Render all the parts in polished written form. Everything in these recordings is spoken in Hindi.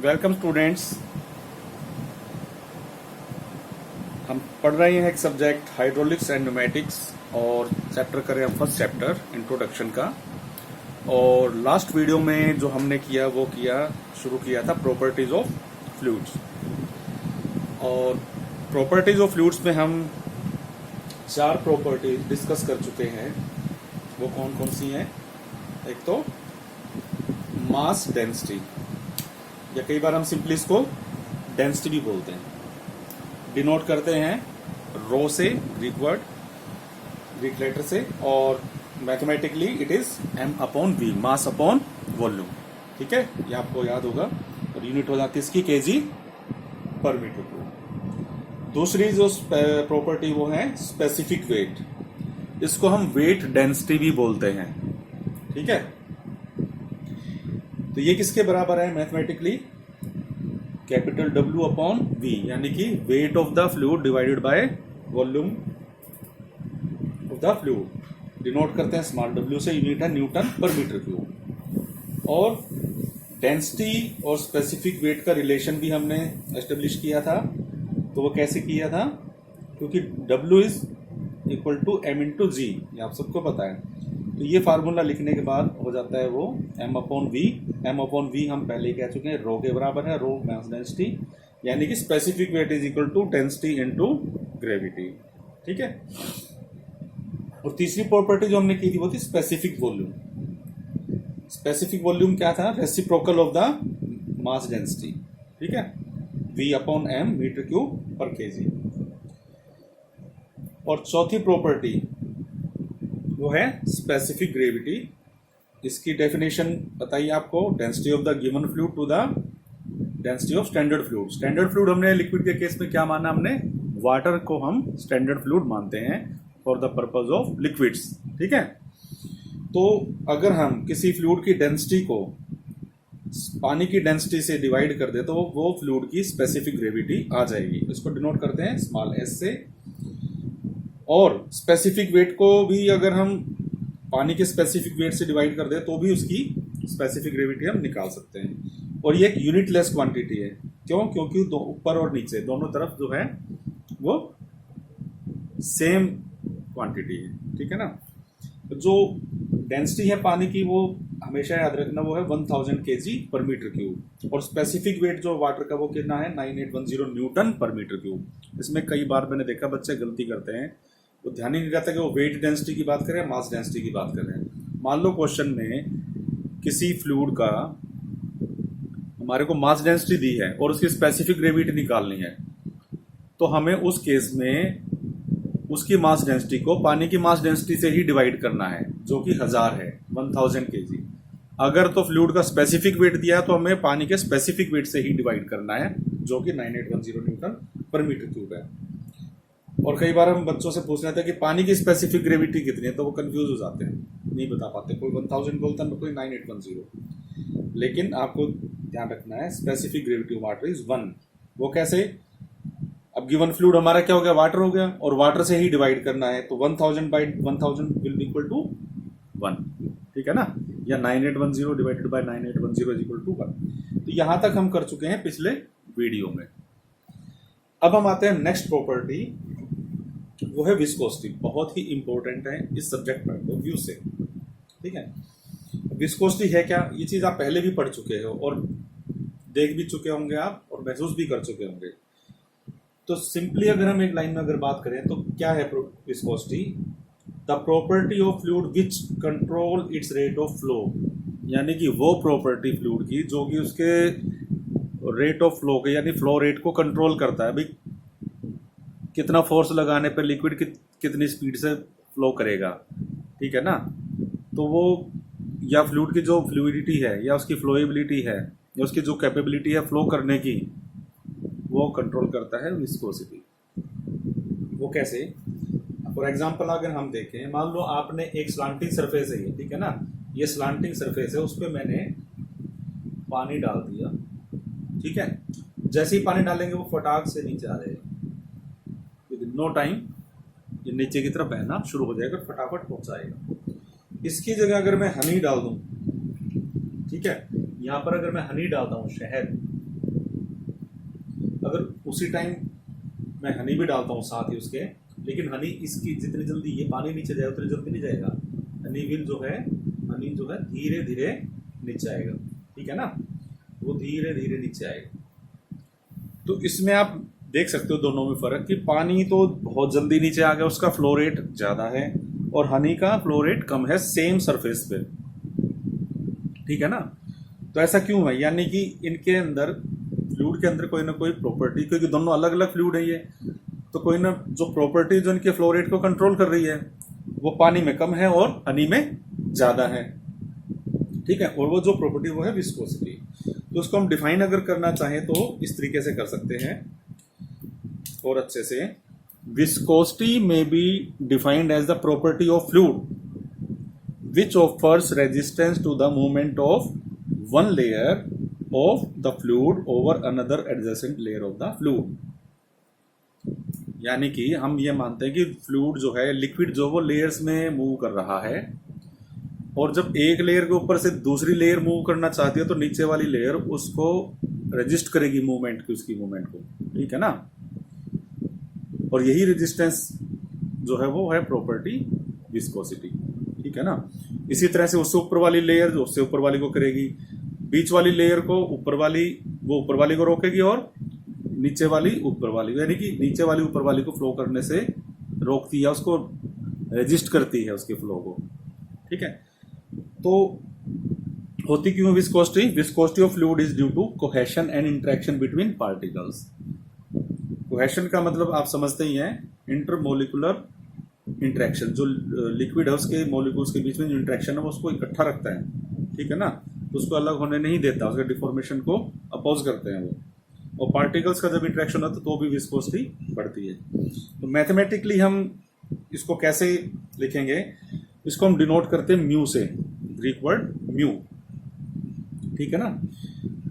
Welcome students. हम पढ़ रहे हैं एक सब्जेक्ट हाइड्रोलिक्स एंड न्यूमेटिक्स और चैप्टर करें हम फर्स्ट चैप्टर इंट्रोडक्शन का। और लास्ट वीडियो में जो हमने किया वो शुरू किया था प्रॉपर्टीज ऑफ फ्लूइड्स। और प्रॉपर्टीज ऑफ फ्लूइड्स में हम 4 प्रॉपर्टीज डिस्कस कर चुके हैं। वो कौन कौन सी हैं? एक तो मास डेंसिटी, या कई बार हम सिंपली इसको डेंसिटी भी बोलते हैं, डिनोट करते हैं रो से, ग्रीक लेटर से, और mathematically it is m upon v, mass upon volume. ठीक है, ये आपको याद होगा। और यूनिट हो जाती है इसकी kg पर मीटर क्यूब। दूसरी जो प्रॉपर्टी वो है स्पेसिफिक वेट, इसको हम वेट डेंसिटी भी बोलते हैं। ठीक है, तो ये किसके बराबर है mathematically? Capital W upon V, यानी कि weight of the fluid divided by volume of the fluid. Denote करते हैं स्मॉल w से, यूनिट है न्यूटन पर मीटर क्यूब। और डेंसिटी और स्पेसिफिक वेट का रिलेशन भी हमने एस्टेब्लिश किया था। तो वो कैसे किया था? क्योंकि W is equal to m into G, ये आप सबको पता है। तो ये फार्मूला लिखने के बाद हो जाता है वो m upon v। m upon v हम पहले ही कह चुके हैं रो के बराबर है, रो मास डेंसिटी, यानी कि specific weight is equal to density into gravity. ठीक है। और तीसरी प्रॉपर्टी जो हमने की थी वो थी स्पेसिफिक वॉल्यूम। स्पेसिफिक वॉल्यूम क्या था? Reciprocal of the mass density. ठीक है, v upon m metre cube पर केजी। और चौथी प्रॉपर्टी वो है स्पेसिफिक ग्रेविटी। इसकी डेफिनेशन बताइए आपको, density of the given fluid to the density of standard fluid. Standard fluid हमने लिक्विड के केस में क्या माना? हमने वाटर को हम स्टैंडर्ड फ्लूइड मानते हैं for the purpose of liquids. ठीक है, तो अगर हम किसी फ्लूइड की डेंसिटी को पानी की डेंसिटी से डिवाइड कर दे तो वो फ्लूइड की स्पेसिफिक ग्रेविटी आ जाएगी। इसको डिनोट करते हैं स्मॉल s से। और स्पेसिफिक वेट को भी अगर हम पानी के स्पेसिफिक वेट से डिवाइड कर दें तो भी उसकी स्पेसिफिक ग्रेविटी हम निकाल सकते हैं। और ये एक यूनिटलेस क्वांटिटी है। क्यों? क्योंकि ऊपर और नीचे दोनों तरफ जो है वो सेम क्वांटिटी है। ठीक है ना। जो डेंसिटी है पानी की वो हमेशा याद रखना, वो है 1000 kg पर मीटर क्यूब। और स्पेसिफिक वेट जो वाटर का वो कितना है? 9810 न्यूटन पर मीटर क्यूब। इसमें कई बार मैंने देखा बच्चे गलती करते हैं, वो ध्यान ही नहीं रहता कि वो वेट डेंसिटी की बात करें, मास डेंसिटी की बात करें। मान लो क्वेश्चन में किसी फ्लूइड का हमारे को मास डेंसिटी दी है और उसकी स्पेसिफिक ग्रेविटी निकालनी है, तो हमें उस केस में उसकी मास डेंसिटी को पानी की मास डेंसिटी से ही डिवाइड करना है, जो कि 1000 है, 1000 kg। अगर तो फ्लूइड का स्पेसिफिक वेट दिया है तो हमें पानी के स्पेसिफिक वेट से ही डिवाइड करना है, जो कि 9810 न्यूटन पर मीटर क्यूब है। और कई बार हम बच्चों से पूछ रहे थे कि पानी की स्पेसिफिक ग्रेविटी कितनी है, तो वो कंफ्यूज हो जाते हैं, नहीं बता पाते। कोई 1000 बोलता है, कोई 9810। लेकिन आपको ध्यान रखना है specific gravity of water is 1। वो कैसे? अब गिवन फ्लूइड हमारा क्या हो गया? वाटर हो गया, और वाटर से ही डिवाइड करना है, तो 1000 by 1000 will be equal to 1। ठीक है ना, या 9810 divided by 9810 is equal to 1। तो यहां तक हम कर चुके हैं पिछले वीडियो में। अब हम आते हैं नेक्स्ट प्रॉपर्टी, वो है विस्कोसिटी। बहुत ही इंपॉर्टेंट है इस सब्जेक्ट पॉइंट ऑफ व्यू से। ठीक है, विस्कोसिटी है क्या? ये चीज आप पहले भी पढ़ चुके हो और देख भी चुके होंगे आप, और महसूस भी कर चुके होंगे। तो सिंपली अगर हम एक लाइन में अगर बात करें तो क्या है viscosity? The property of fluid which control it's rate of flow, यानी कि वो प्रॉपर्टी फ्लूइड की जो कि उसके रेट ऑफ फ्लो के, यानी फ्लो रेट को कंट्रोल करता है। भाई कितना फोर्स लगाने पर लिक्विड कितनी स्पीड से फ्लो करेगा। ठीक है ना। तो वो या फ्लूइड की जो फ्लूइडिटी है, या उसकी फ्लोएबिलिटी है, या उसकी जो कैपेबिलिटी है फ्लो करने की, वो कंट्रोल करता है विस्कोसिटी। वो कैसे? फॉर एग्जांपल अगर हम देखें, मान लो आपने एक स्लांटिंग सरफेस है ये, ठीक है ना, ये स्लांटिंग सरफेस है, उस पर मैंने पानी डाल दिया। ठीक है, जैसे ही पानी डालेंगे वो फटाक से नीचे आ जाएगा, नो टाइम ये नीचे की तरफ बहना शुरू हो जाएगा, फटाफट पहुंचाएगा। इसकी जगह अगर मैं हनी डाल दूं, ठीक है, यहां पर अगर मैं हनी डालता हूं, शहद, अगर उसी टाइम मैं हनी भी डालता हूँ साथ ही उसके, लेकिन हनी इसकी जितनी जल्दी ये पानी नीचे जाए उतनी जल्दी नहीं जाएगा। हनी जो है धीरे धीरे नीचे आएगा, ठीक है ना, वो धीरे धीरे नीचे आएगा। तो इसमें आप देख सकते हो दोनों में फर्क कि पानी तो बहुत जल्दी नीचे आ गया, उसका फ्लो रेट ज्यादा है, और हनी का फ्लो रेट कम है सेम सरफेस पे, ठीक है ना। तो ऐसा क्यों है, यानी कि इनके अंदर फ्लूइड के अंदर कोई ना कोई प्रॉपर्टी, क्योंकि दोनों अलग अलग फ्लूइड है ये, तो कोई ना जो प्रॉपर्टी जो इनके फ्लो रेट को कंट्रोल कर रही है वो पानी में कम है और हनी में ज्यादा है, ठीक है। और वो जो प्रॉपर्टी वो है विस्कोसिटी। तो उसको हम डिफाइन अगर करना चाहें तो इस तरीके से कर सकते हैं और अच्छे से, विस्कोसिटी में be defined as the property of fluid which offers resistance to the movement of one layer of the fluid over another adjacent layer of the fluid। यानी कि हम ये मानते हैं कि फ्लूइड जो है, लिक्विड जो वो लेयर्स में मूव कर रहा है, और जब एक लेयर के ऊपर से दूसरी लेयर मूव करना चाहती है तो नीचे वाली लेयर उसको रेजिस्ट करेगी मूवमेंट की, उसकी मूवमेंट को, ठीक है ना। और यही रेजिस्टेंस जो है वो है प्रॉपर्टी विस्कोसिटी, ठीक है ना। इसी तरह से उससे ऊपर वाली लेयर जो उससे ऊपर वाली को करेगी, बीच वाली लेयर को ऊपर वाली को रोकेगी, और नीचे वाली ऊपर वाली, यानी कि नीचे वाली ऊपर वाली को फ्लो करने से रोकती है, उसको रेजिस्ट करती है उसके फ्लो को, ठीक है। तो होती क्यों viscosity? Viscosity of fluid is due to cohesion and interaction between particles. Cohesion का मतलब आप समझते ही हैं, इंटरमोलिकुलर इंटरेक्शन, जो लिक्विड है उसके मॉलिक्यूल्स के बीच में जो इंटरेक्शन है वो उसको इकट्ठा रखता है, ठीक है ना, तो उसको अलग होने नहीं देता, उसके डिफॉर्मेशन को अपोज करते हैं वो। और पार्टिकल्स का जब इंटरेक्शन होता है तो भी विस्कोसिटी बढ़ती है। तो मैथमेटिकली हम इसको कैसे लिखेंगे, इसको हम डिनोट करते हैं म्यू से, ग्रीक वर्ड म्यू, ठीक है ना।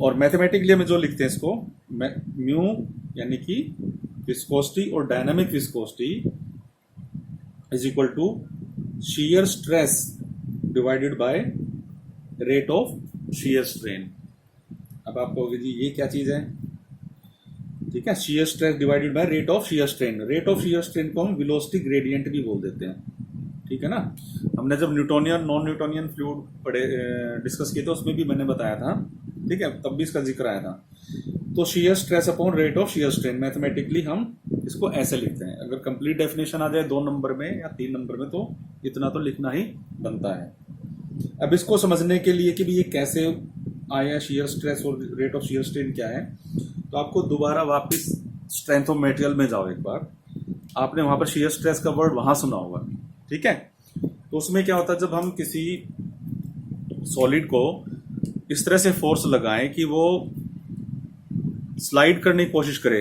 और मैथमेटिकली हम जो लिखते हैं इसको म्यू, यानी कि विस्कोसिटी और dynamic viscosity is equal to shear stress divided by rate of shear strain। अब आप कहोगे जी ये क्या चीज है, ठीक है, shear stress divided by rate of shear strain। Rate of shear strain को हम वेलोसिटी ग्रेडियंट भी बोल देते हैं, ठीक है ना। हमने जब न्यूटोनियन नॉन न्यूटोनियन फ्लूइड पढ़े डिस्कस किए थे उसमें भी मैंने बताया था, ठीक है, तब भी इसका जिक्र आया था। तो shear stress upon rate of shear strain mathematically हम इसको ऐसे लिखते हैं। अगर कंप्लीट डेफिनेशन आ जाए 2 नंबर में या 3 नंबर में तो इतना तो लिखना ही बनता है। अब इसको समझने के लिए कि भी ये कैसे आया shear stress और रेट ऑफ shear strain क्या है, तो आपको दोबारा वापस स्ट्रेंथ ऑफ मटेरियल में जाओ एक बार। आपने वहां पर shear stress का वर्ड वहां सुना होगा, ठीक है। तो उसमें क्या होता है, जब हम किसी सॉलिड को इस तरह से फोर्स लगाएं कि वो स्लाइड करने की कोशिश करे,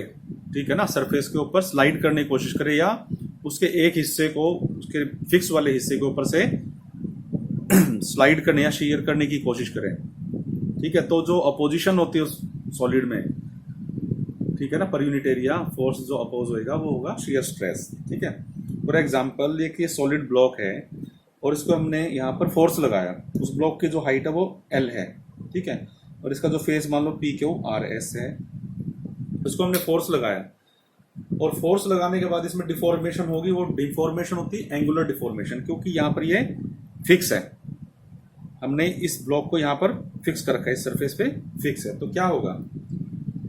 ठीक है ना, सरफेस के ऊपर स्लाइड करने की कोशिश करे, या उसके एक हिस्से को, उसके फिक्स वाले हिस्से के ऊपर से स्लाइड करने या शीयर करने की कोशिश करें, ठीक है। तो जो अपोजिशन होती है उस सॉलिड में, ठीक है ना, पर यूनिट एरिया फोर्स जो अपोज होएगा वो होगा शीयर स्ट्रेस, ठीक है। फॉर एग्जांपल एक ये सॉलिड ब्लॉक है और इसको हमने यहाँ पर फोर्स लगाया, उस ब्लॉक की जो हाइट है वो L है, ठीक है, और इसका जो फेस मान लो PQRS है, इसको हमने फोर्स लगाया, और फोर्स लगाने के बाद इसमें डिफॉर्मेशन होगी। वो डिफॉर्मेशन होती है एंगुलर डिफॉर्मेशन, क्योंकि यहाँ पर ये फिक्स है, हमने इस ब्लॉक को यहाँ पर फिक्स कर रखा है, इस सरफेस पे फिक्स है। तो क्या होगा,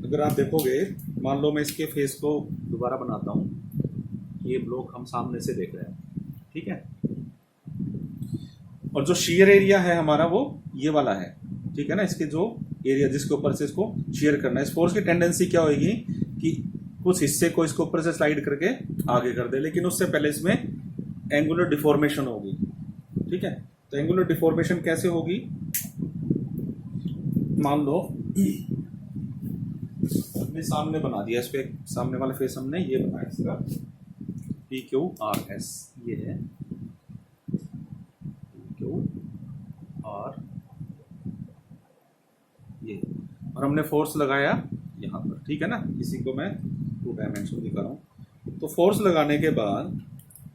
अगर आप देखोगे, मान लो मैं इसके फेस को दोबारा बनाता हूँ, ये ब्लॉक हम सामने से देख रहे हैं, ठीक है, और जो शीयर एरिया है हमारा वो ये वाला है, ठीक है ना, इसके जो एरिया जिसके ऊपर से इसको शेयर करना है। इस फोर्स की टेंडेंसी क्या होगी कि कुछ हिस्से को इसके ऊपर से स्लाइड करके आगे कर दे, लेकिन उससे पहले इसमें एंगुलर डिफॉर्मेशन होगी, ठीक है। तो एंगुलर डिफॉर्मेशन कैसे होगी, मान लो हमने सामने बना दिया, इस पे सामने वाला फेस हमने ये बनाया, इसका PQRS ये है, PQR ये, और हमने फोर्स लगाया यहाँ पर, ठीक है ना। इसी को मैं 2 डायमेंशन दिखा रहा हूँ। तो फोर्स लगाने के बाद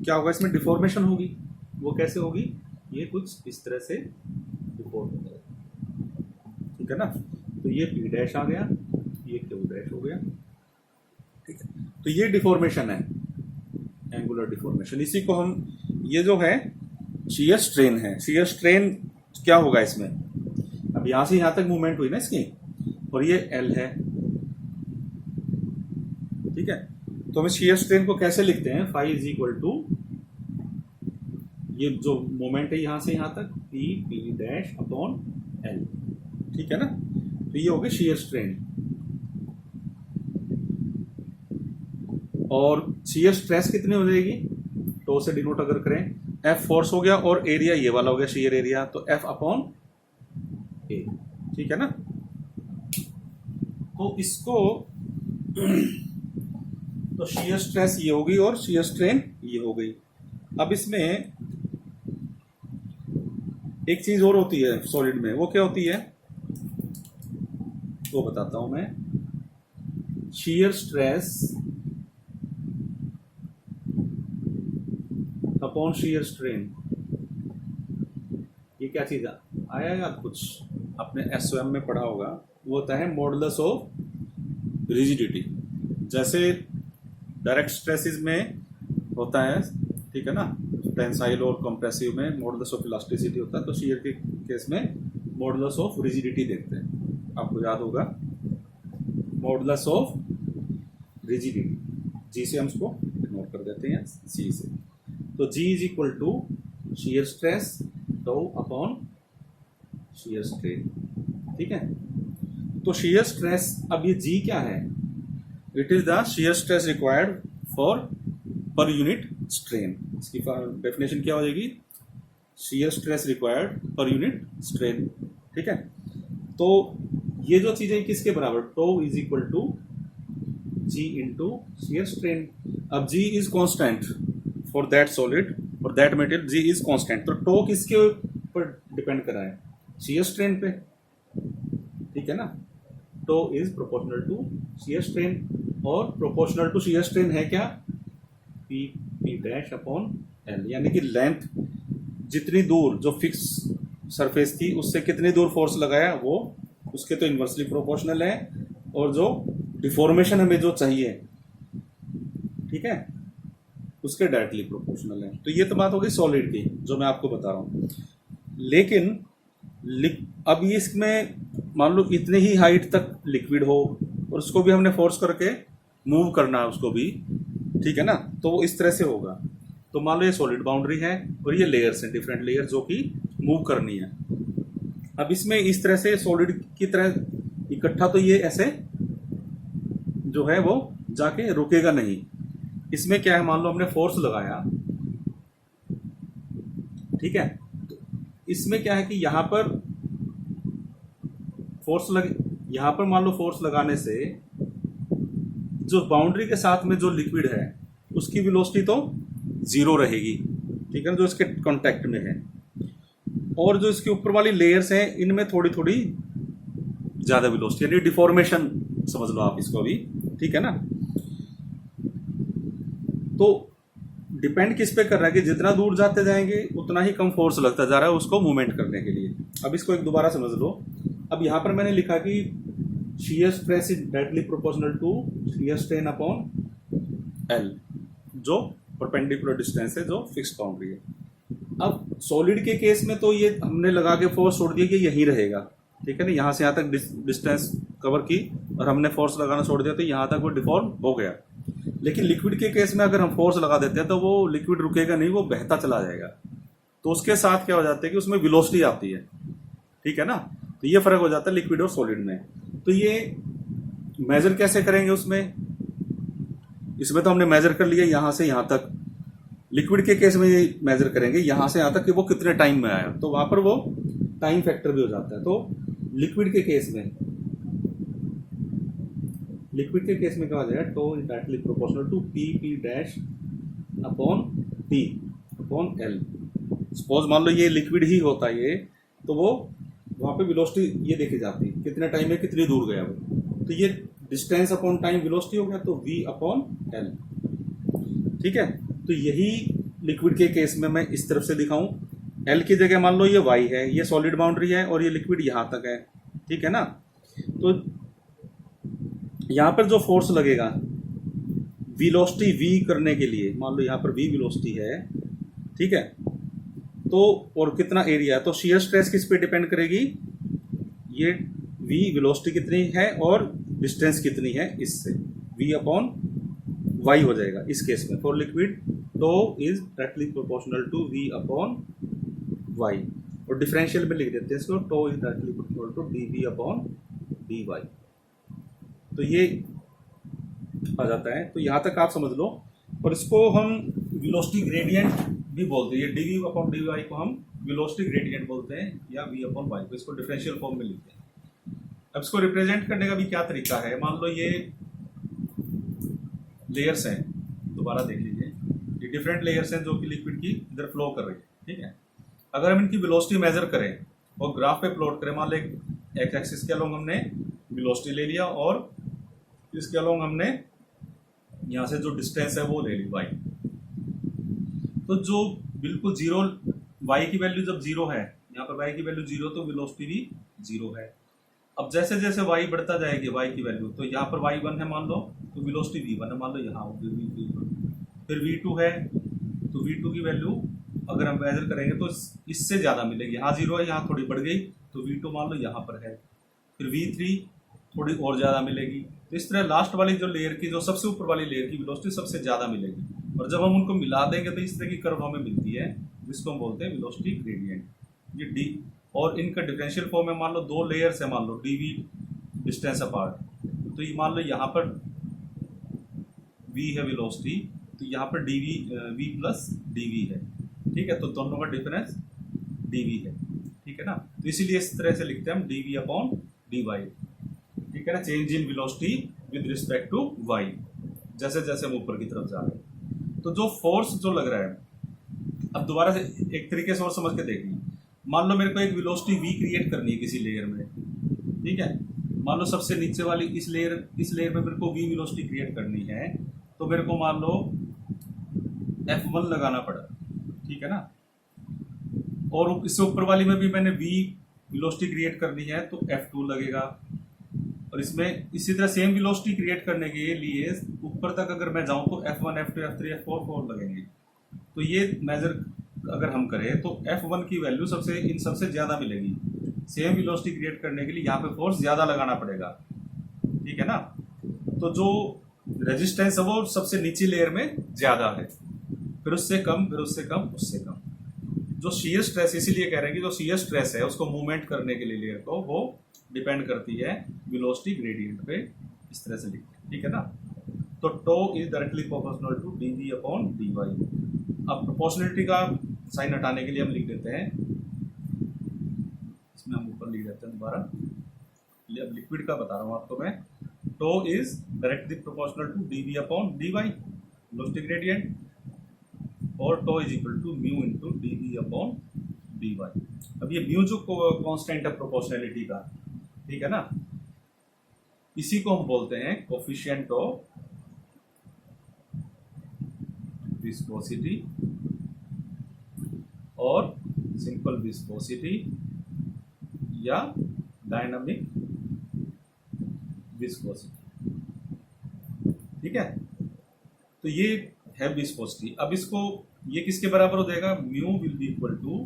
क्या होगा, इसमें डिफॉर्मेशन होगी। वो कैसे होगी, ये कुछ इस तरह से डिफॉर्म हो जाएगा, ठीक है ना। तो ये P' आ गया, ये Q' हो गया, ठीक है। तो ये डिफॉर्मेशन है, एंगुलर डिफॉर्मेशन। इसी को हम, ये जो है शियर स्ट्रेन है। शियर स्ट्रेन क्या होगा इसमें, अब यहां से यहां तक मूवमेंट हुई ना इसकी, और ये एल है, ठीक है। तो हम शियर स्ट्रेन को कैसे लिखते हैं, फाई इज इक्वल टू, ये जो मोमेंट है यहां से यहां तक, P P dash upon L, ठीक है ना। तो ये हो गया शियर स्ट्रेन। और शियर स्ट्रेस कितनी हो जाएगी, टो से डिनोट अगर करें, एफ फोर्स हो गया और एरिया ये वाला हो गया शियर एरिया, तो एफ अपॉन ए, ठीक है ना। तो इसको तो शियर स्ट्रेस ये होगी और शियर स्ट्रेन ये हो गई। अब इसमें एक चीज और होती है सॉलिड में, वो क्या होती है वो बताता हूं मैं। Shear stress upon shear strain, ये क्या चीज आया याद, कुछ आपने एसओएम में पढ़ा होगा, वो होता है मॉडुलस ऑफ रिजिडिटी। जैसे डायरेक्ट स्ट्रेसेस में होता है, ठीक है ना, टेंसाइल और कंप्रेसिव में मॉडुलस ऑफ इलास्टिसिटी होता है, तो शियर के केस में मॉडुलस ऑफ रिजिडिटी देखते हैं, आपको याद होगा मॉडुलस ऑफ रिजिडिटी। जी से हम इसको इग्नोर कर देते हैं, सी से। तो G is equal to shear stress tau upon shear strain, ठीक है। तो शियर स्ट्रेस, अब ये जी क्या है, it is the shear stress required for per unit strain. इसकी डेफिनेशन क्या हो जाएगी, shear stress required per unit strain, ठीक है। तो ये जो चीजें किसके बराबर, tau is equal to G into shear strain. अब G is constant for that solid और that material, G is constant, तो टो किसके ऊपर डिपेंड कर रहा है, शियर स्ट्रेन पे, ठीक है ना। Tau is proportional to shear strain, और प्रोपोर्शनल टू शियर स्ट्रेन है क्या, P P dash upon L, यानी कि लेंथ जितनी दूर जो फिक्स सरफेस थी उससे कितनी दूर फोर्स लगाया वो उसके तो इन्वर्सली प्रोपोर्शनल है, और जो डिफॉर्मेशन हमें जो चाहिए, ठीक है, उसके डायरेक्टली प्रोपोर्शनल है। तो ये तो बात हो गई सॉलिड की जो मैं आपको बता रहा हूं। लेकिन अब ये इसमें मान लो इतनी ही हाइट तक लिक्विड हो और उसको भी हमने फोर्स करके मूव करना है उसको भी, ठीक है ना, तो वो इस तरह से होगा। तो मान लो ये सॉलिड बाउंड्री है और ये लेयर्स हैं, डिफरेंट लेयर जो कि मूव करनी है। अब इसमें इस तरह से सॉलिड की तरह इकट्ठा तो ये ऐसे जो है वो जाके रुकेगा नहीं। इसमें क्या है, मान लो हमने फोर्स लगाया, ठीक है, तो इसमें क्या है कि यहां पर यहां पर मान लो फोर्स लगाने से जो बाउंड्री के साथ में जो लिक्विड है उसकी वेलोसिटी तो जीरो रहेगी, ठीक है, जो इसके कांटेक्ट में है, और जो इसके ऊपर वाली लेयर्स हैं इनमें थोड़ी थोड़ी ज्यादा वेलोसिटी, यानी डिफॉर्मेशन समझ लो आप इसको भी, ठीक है ना। तो डिपेंड किस पे कर रहा है कि जितना दूर जाते जाएंगे उतना ही कम फोर्स लगता जा रहा है उसको मूवमेंट करने के लिए। अब इसको एक दोबारा समझ लो। अब यहां पर मैंने लिखा कि shear stress is directly proportional to shear strain upon L, जो परपेंडिकुलर डिस्टेंस है, जो फिक्स्ड बाउंड्री है। अब सॉलिड के केस में तो ये हमने लगा के फोर्स छोड़ दिया कि यहीं रहेगा, ठीक है ना, यहां से यहां तक डिस्टेंस कवर की और हमने फोर्स लगाना छोड़ दिया तो यहां तक वो डिफॉर्म हो गया। लेकिन लिक्विड के केस में अगर हम फोर्स लगा देते हैं तो वो लिक्विड रुकेगा नहीं, वो बहता चला जाएगा। तो उसके साथ क्या हो जाता है कि उसमें वेलोसिटी आती है, ठीक है ना। तो ये फर्क हो जाता है लिक्विड और सॉलिड में। तो ये मेजर कैसे करेंगे उसमें, इसमें तो हमने मेजर कर लिया यहां से यहां तक। लिक्विड के केस में ये मेजर करेंगे यहां से यहां तक कि वो कितने टाइम में आया, तो वहां पर वो टाइम फैक्टर भी हो जाता है। तो लिक्विड के केस में क्या हो जाएगा, tau is directly proportional to P P dash upon T upon L. Suppose मान लो ये लिक्विड ही होता है ये, तो वो वहां पे वेलोसिटी ये देखी जाती है कितने टाइम में कितनी दूर गया वो, तो ये डिस्टेंस अपॉन टाइम वेलोसिटी हो गया, तो v अपॉन एल, ठीक है। तो यही लिक्विड के केस में मैं इस तरफ से दिखाऊं, एल की जगह मान लो ये y है, ये सॉलिड बाउंड्री है और ये लिक्विड यहां तक है, ठीक है ना। तो यहां पर जो फोर्स लगेगा वेलोसिटी v करने के लिए, मान लो यहाँ पर v वेलोसिटी है, ठीक है, तो और कितना एरिया, तो शियर स्ट्रेस किस पे डिपेंड करेगी, ये v वेलोसिटी कितनी है और डिस्टेंस कितनी है इससे, v अपॉन y हो जाएगा इस केस में। For liquid tau is directly proportional to v upon y, और डिफरेंशियल में लिख देते हैं इसको, tau is directly proportional to dv upon dy। तो ये आ जाता है, तो यहाँ तक आप समझ लो। और इसको हम वेलोसिटी ग्रेडियंट भी बोलते हैं, ये dv अपॉन dy को हम वेलोसिटी ग्रेडियंट बोलते हैं, या v अपॉन y को, इसको डिफरेंशियल फॉर्म में लिखते हैं। अब इसको रिप्रेजेंट करने का भी क्या तरीका है, मान लो ये लेयर्स हैं, दोबारा देख लीजिए, ये डिफरेंट लेयर्स हैं जो कि लिक्विड की इधर फ्लो कर रही है, ठीक है। अगर हम इनकी वेलोसिटी मेजर करें और ग्राफ पे प्लॉट करें, मान लो एक एक्सिस के अलोंग हमने वेलोसिटी ले लिया और इसके अलोंग हमने यहाँ से जो डिस्टेंस है वो ले ली y, तो जो बिल्कुल जीरो, y की वैल्यू जब जीरो है, यहाँ पर y की वैल्यू जीरो, तो वेलोसिटी भी जीरो है। अब जैसे जैसे y बढ़ता जाएगी y की वैल्यू, तो यहाँ पर y1 है मान लो, तो वेलोसिटी v1 है, मान लो यहाँ होगी v1, फिर v2 है, तो v2 की वैल्यू अगर हम मेजर करेंगे तो इससे ज़्यादा मिलेगी, यहाँ जीरो है, यहाँ थोड़ी बढ़ गई, तो v2 मान लो यहाँ पर है, फिर v3 थोड़ी और ज़्यादा मिलेगी। तो इस तरह लास्ट वाली जो लेयर की, जो सबसे ऊपर वाली लेयर की वेलोसिटी सबसे ज़्यादा मिलेगी, और जब हम उनको मिला देंगे तो इस तरह की कर्व हमें मिलती है, जिसको हम बोलते हैं वेलोसिटी ग्रेडियंट। ये डी, और इनका डिफरेंशियल फॉर्म में मान लो दो लेयर्स है, मान लो dv डिस्टेंस अपार्ट, तो ये मान लो यहाँ पर v है वेलोसिटी, तो यहाँ पर v प्लस dv है, ठीक है, तो दोनों का डिफरेंस dv है, ठीक है ना। तो इसीलिए इस तरह से लिखते हैं हम dv अपॉन dy, ठीक है ना, change in velocity with respect to y, जैसे जैसे हम ऊपर की तरफ जा रहे हैं। तो जो फोर्स जो लग रहा है, अब दोबारा से एक तरीके से और समझ के देखिए, मान लो मेरे को एक वेलोसिटी v क्रिएट करनी है किसी लेयर में, ठीक है, मान लो सबसे नीचे वाली इस लेयर में मेरे को v वेलोसिटी क्रिएट करनी है, तो मेरे को मान लो F1 लगाना पड़ा, ठीक है ना, और इससे ऊपर वाली में भी मैंने v वेलोसिटी क्रिएट करनी है तो F2 लगेगा, और इसमें इसी तरह सेम वेलोसिटी क्रिएट करने के लिए ऊपर तक अगर मैं जाऊं तो F1 F2 F3 F4 4 लगेंगे। तो ये मेजर अगर हम करें तो F1 की वैल्यू इन सबसे ज़्यादा मिलेगी, सेम वेलोसिटी क्रिएट करने के लिए यहाँ पे फोर्स ज़्यादा लगाना पड़ेगा, ठीक है ना। तो जो रेजिस्टेंस है वो सबसे नीची लेयर में ज़्यादा है, फिर उससे कम, फिर उससे कम, उससे कम। जो शियर स्ट्रेस, इसीलिए कह रहे हैं कि जो शियर स्ट्रेस है उसको मूवमेंट करने के लिए लेयर को, वो डिपेंड करती है वेलोसिटी ग्रेडियंट पे, इस तरह से लिखते हैं, ठीक है ना। तो tau is directly proportional to dv upon dy। अब प्रोपोर्शनलिटी का साइन हटाने के लिए हम लिख देते हैं, इसमें हम ऊपर लिख देते हैं दोबारा, अब लिक्विड का बता रहा हूँ आपको मैं, tau is directly proportional to dv upon dy velocity gradient, और tau is equal to mu into dv upon dy। अब ये म्यू जो कांस्टेंट है प्रोपोर्शनलिटी का, ठीक है ना, इसी को हम बोलते हैं कोफिशिएंट ऑफ विस्कोसिटी और सिंपल विस्कोसिटी या डायनामिक विस्कोसिटी, ठीक है। तो ये है विस्कोसिटी। अब इसको ये किसके बराबर हो जाएगा, mu will be equal to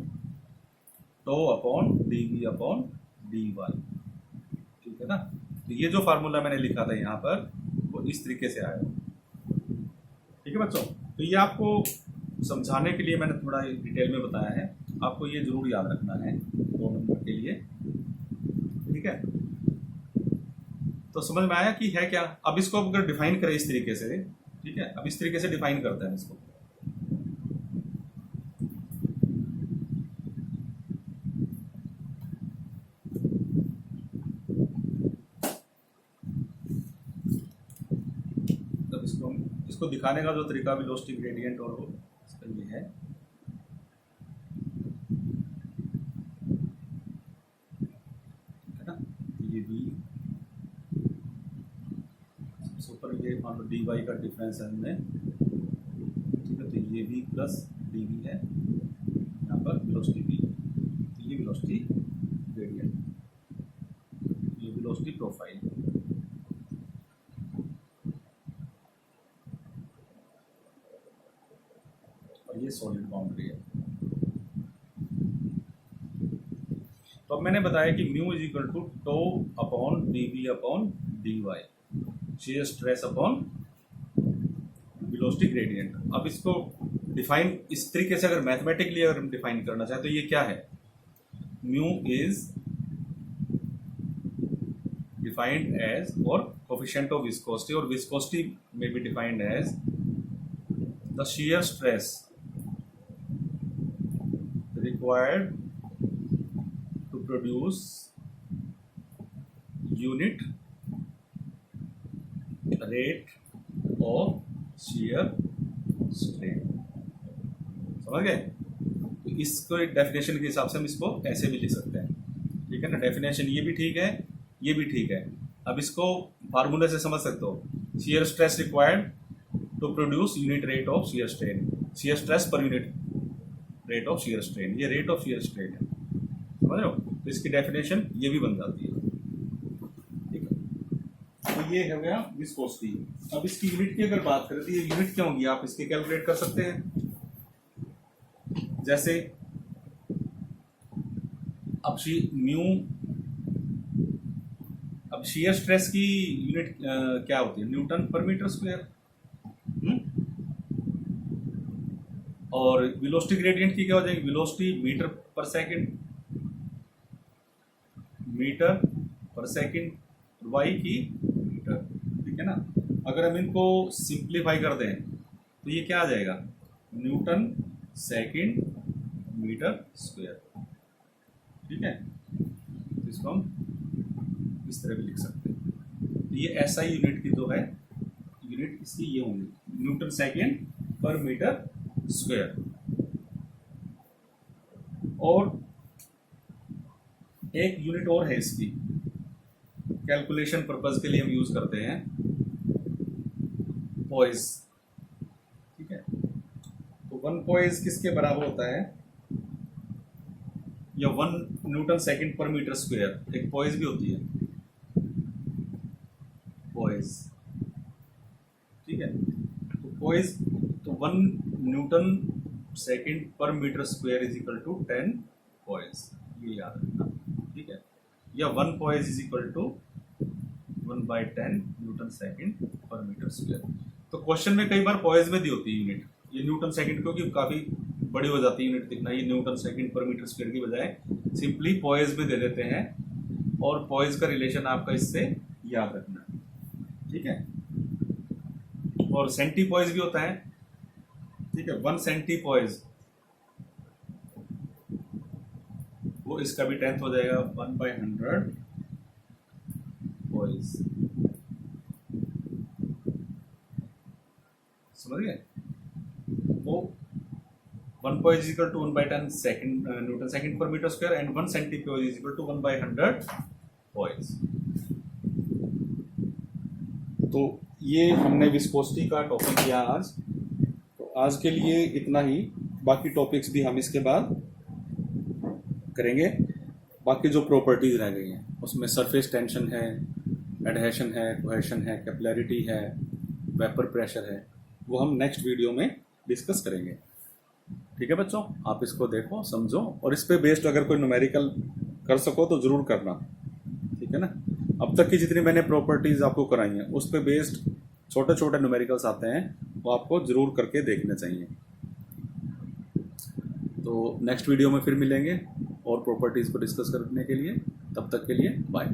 tau upon dv upon dy, ठीक है ना। तो ये जो फार्मूला मैंने लिखा था यहाँ पर वो इस तरीके से आया, ठीक है बच्चों। तो ये आपको समझाने के लिए मैंने थोड़ा डिटेल में बताया है, आपको ये जरूर याद रखना है 2 नंबर के लिए, ठीक है। तो समझ में आया कि है क्या। अब इसको अगर डिफाइन करें इस तरीके से, ठीक है, अब इस तरीके से डिफाइन करते हैं इसको, इसको दिखाने का जो तरीका वेलोसिटी ग्रेडियंट और इसका ये है, ना, ये v सबसे ऊपर, ये मान लो dy का डिफरेंस है हमने, ठीक है, तो ये v प्लस dv है, यहाँ पर वेलोसिटी v, तो ये वेलोसिटी ग्रेडियंट, ये वेलोसिटी प्रोफाइल, ये सॉलिड बाउंड्री है। तो अब मैंने बताया कि mu is equal to tau upon dv upon dy, shear stress upon velocity gradient. अब इसको डिफाइन इस तरीके से अगर मैथमेटिकली अगर हम डिफाइन करना चाहें तो ये क्या है, म्यू इज डिफाइंड एज, और कोफिशिएंट ऑफ विस्कोसिटी, और विस्कोसिटी में be defined as the shear stress required to produce unit rate of shear strain। समझ गए? तो इसको एक डेफिनेशन के हिसाब से हम इसको ऐसे भी लिख सकते हैं, ठीक है ना। डेफिनेशन ये भी ठीक है, ये भी ठीक है। अब इसको फार्मूले से समझ सकते हो, shear stress required to produce unit rate of shear strain, shear stress per unit rate of shear strain, ये rate of shear strain है, समझ रहे हो। तो इसकी डेफिनेशन ये भी बन जाती है, ठीक है। तो ये हो गया विस्कोसिटी। अब इसकी यूनिट की अगर बात करें तो ये यूनिट क्या होगी, आप इसके कैलकुलेट कर सकते हैं। जैसे अब अब shear स्ट्रेस की यूनिट क्या होती है, न्यूटन पर मीटर स्क्वायर। और वेलोसिटी ग्रेडियंट की क्या हो जाएगी, वेलोसिटी मीटर पर सेकंड, मीटर पर सेकंड, वाई की मीटर, ठीक है ना। अगर हम इनको सिंप्लीफाई कर दें तो ये क्या आ जाएगा, न्यूटन सेकंड मीटर स्क्वायर, ठीक है। तो इसको हम इस तरह भी लिख सकते हैं। तो ये SI यूनिट की जो है, यूनिट इसकी ये होंगी न्यूटन सेकंड पर मीटर स्क्वायर। और एक यूनिट और है इसकी, कैलकुलेशन पर्पज के लिए हम यूज करते हैं, पॉइज, ठीक है। तो 1 पॉइज किसके बराबर होता है, या 1 न्यूटन सेकंड पर मीटर स्क्वायर, एक पॉइज भी होती है, पॉइज, ठीक है। तो पॉइज, तो 1 न्यूटन सेकंड पर metre square is equal to 10 poise, ये याद रखना, ठीक है। या 1 poise is equal to 1/10 newton second पर मीटर स्क्वायर। तो क्वेश्चन में कई बार पॉइज में दी होती है यूनिट, ये न्यूटन सेकंड क्योंकि काफी बड़ी हो जाती है यूनिट दिखना, ये न्यूटन सेकंड पर मीटर स्क्वायर की बजाय सिंपली पॉइज में दे देते हैं, और पॉइज का रिलेशन आपका इससे याद रखना, ठीक है। और सेंटी पॉइज भी होता है, ठीक है। 1 सेंटी पॉइज, वो इसका भी 10th हो जाएगा, 1/100 पॉइज, समझ गए। वो 1 poise is equal to 1/10 second newton second पर metre square, and 1 centipoise is equal to 1/100 poise. तो ये हमने विस्कोसिटी का टॉपिक किया आज। तो आज के लिए इतना ही, बाकी टॉपिक्स भी हम इसके बाद करेंगे। बाकी जो प्रॉपर्टीज रह गई हैं उसमें सरफेस टेंशन है, एडहेशन है, कोहेशन है, कैपिलैरिटी है, वेपर प्रेशर है, वो हम नेक्स्ट वीडियो में डिस्कस करेंगे, ठीक है बच्चों। आप इसको देखो, समझो, और इस पे बेस्ड अगर कोई न्यूमेरिकल कर सको तो ज़रूर करना, ठीक है ना। अब तक की जितनी मैंने प्रॉपर्टीज आपको कराई हैं उस पे बेस्ड छोटे छोटे न्यूमेरिकल्स आते हैं, वो आपको ज़रूर करके देखने चाहिए। तो नेक्स्ट वीडियो में फिर मिलेंगे और प्रॉपर्टीज़ को डिस्कस करने के लिए। तब तक के लिए बाय।